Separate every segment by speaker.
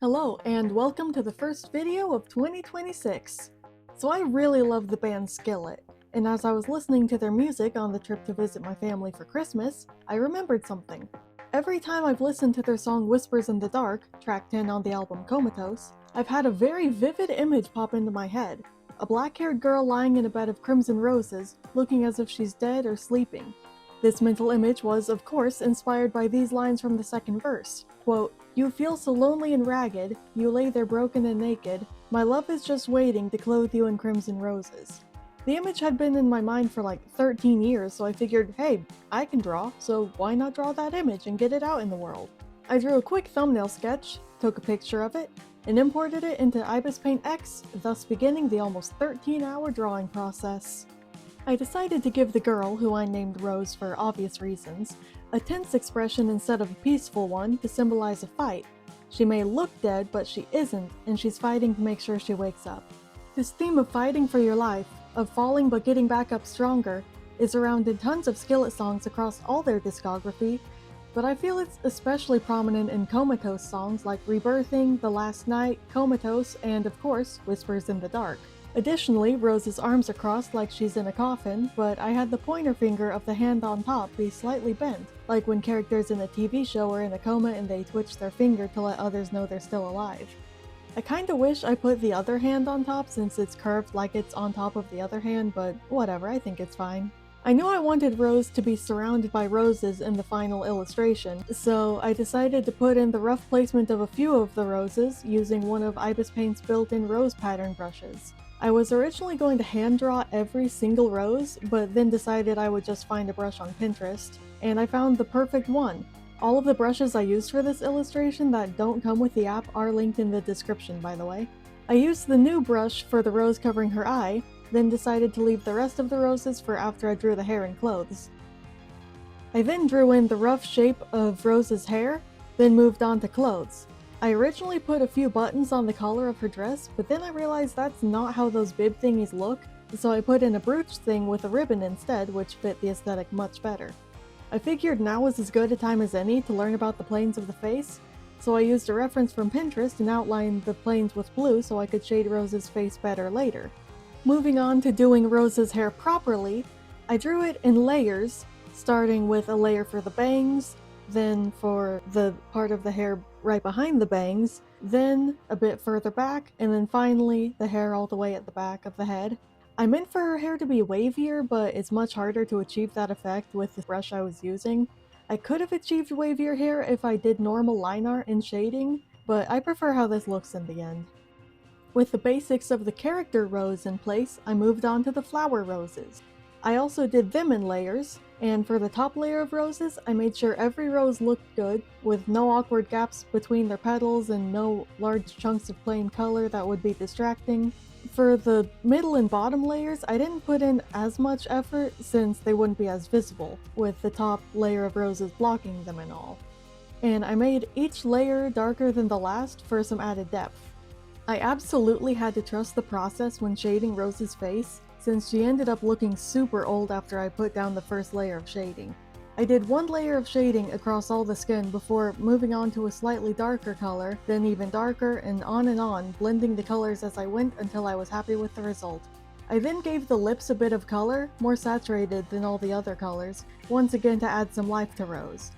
Speaker 1: Hello, and welcome to the first video of 2026. So I really love the band Skillet, and as I was listening to their music on the trip to visit my family for Christmas, I remembered something. Every time I've listened to their song Whispers in the Dark, track 10 on the album Comatose, I've had a very vivid image pop into my head. A black-haired girl lying in a bed of crimson roses, looking as if she's dead or sleeping. This mental image was, of course, inspired by these lines from the second verse. Quote, "You feel so lonely and ragged, you lay there broken and naked, my love is just waiting to clothe you in crimson roses." The image had been in my mind for like 13 years, so I figured, hey, I can draw, so why not draw that image and get it out in the world? I drew a quick thumbnail sketch, took a picture of it, and imported it into Speedpaint X, thus beginning the almost 13-hour drawing process. I decided to give the girl, who I named Rose for obvious reasons, a tense expression instead of a peaceful one to symbolize a fight. She may look dead, but she isn't, and she's fighting to make sure she wakes up. This theme of fighting for your life, of falling but getting back up stronger, is around in tons of Skillet songs across all their discography, but I feel it's especially prominent in Comatose songs like Rebirthing, The Last Night, Comatose, and of course, Whispers in the Dark. Additionally, Rose's arms are crossed like she's in a coffin, but I had the pointer finger of the hand on top be slightly bent, like when characters in a TV show are in a coma and they twitch their finger to let others know they're still alive. I kinda wish I put the other hand on top since it's curved like it's on top of the other hand, but whatever, I think it's fine. I knew I wanted Rose to be surrounded by roses in the final illustration, so I decided to put in the rough placement of a few of the roses using one of Speedpaint's built-in rose pattern brushes. I was originally going to hand draw every single rose, but then decided I would just find a brush on Pinterest, and I found the perfect one. All of the brushes I used for this illustration that don't come with the app are linked in the description, by the way. I used the new brush for the rose covering her eye, then decided to leave the rest of the roses for after I drew the hair and clothes. I then drew in the rough shape of Rose's hair, then moved on to clothes. I originally put a few buttons on the collar of her dress, but then I realized that's not how those bib thingies look, so I put in a brooch thing with a ribbon instead, which fit the aesthetic much better. I figured now was as good a time as any to learn about the planes of the face, so I used a reference from Pinterest and outlined the planes with blue so I could shade Rose's face better later. Moving on to doing Rose's hair properly, I drew it in layers, starting with a layer for the bangs, then for the part of the hair right behind the bangs, then a bit further back, and then finally the hair all the way at the back of the head. I meant for her hair to be wavier, but it's much harder to achieve that effect with the brush I was using. I could have achieved wavier hair if I did normal line art and shading, but I prefer how this looks in the end. With the basics of the character rose in place, I moved on to the flower roses. I also did them in layers, and for the top layer of roses, I made sure every rose looked good, with no awkward gaps between their petals and no large chunks of plain color that would be distracting. For the middle and bottom layers, I didn't put in as much effort since they wouldn't be as visible, with the top layer of roses blocking them and all. And I made each layer darker than the last for some added depth. I absolutely had to trust the process when shading Rose's face, since she ended up looking super old after I put down the first layer of shading. I did one layer of shading across all the skin before moving on to a slightly darker color, then even darker, and on, blending the colors as I went until I was happy with the result. I then gave the lips a bit of color, more saturated than all the other colors, once again to add some life to Rose.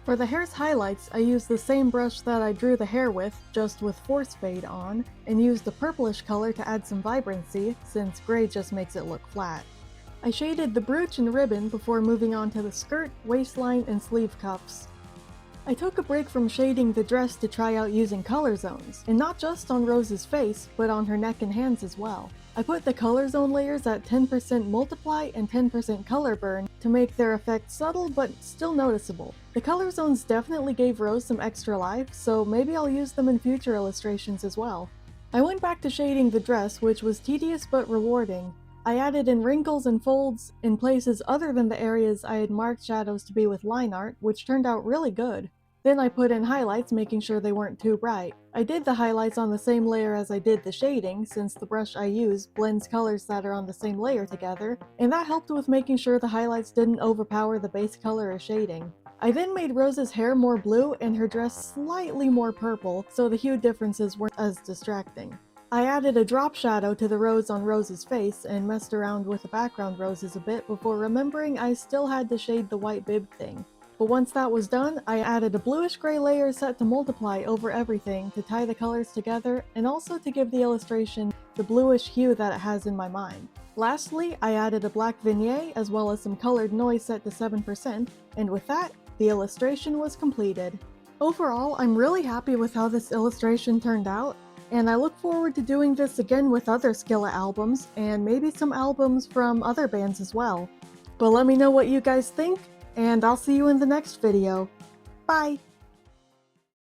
Speaker 1: For the hair's highlights, I used the same brush that I drew the hair with, just with force fade on, and used a purplish color to add some vibrancy, since gray just makes it look flat. I shaded the brooch and ribbon before moving on to the skirt, waistline, and sleeve cuffs. I took a break from shading the dress to try out using color zones, and not just on Rose's face, but on her neck and hands as well. I put the color zone layers at 10% multiply and 10% color burn to make their effect subtle but still noticeable. The color zones definitely gave Rose some extra life, so maybe I'll use them in future illustrations as well. I went back to shading the dress, which was tedious but rewarding. I added in wrinkles and folds in places other than the areas I had marked shadows to be with line art, which turned out really good. Then I put in highlights, making sure they weren't too bright. I did the highlights on the same layer as I did the shading, since the brush I used blends colors that are on the same layer together, and that helped with making sure the highlights didn't overpower the base color or shading. I then made Rose's hair more blue and her dress slightly more purple, so the hue differences weren't as distracting. I added a drop shadow to the rose on Rose's face and messed around with the background roses a bit before remembering I still had to shade the white bib thing. But once that was done, I added a bluish-gray layer set to multiply over everything to tie the colors together and also to give the illustration the bluish hue that it has in my mind. Lastly, I added a black vignette as well as some colored noise set to 7%, and with that, the illustration was completed. Overall, I'm really happy with how this illustration turned out, and I look forward to doing this again with other Skillet albums, and maybe some albums from other bands as well. But let me know what you guys think, and I'll see you in the next video. Bye!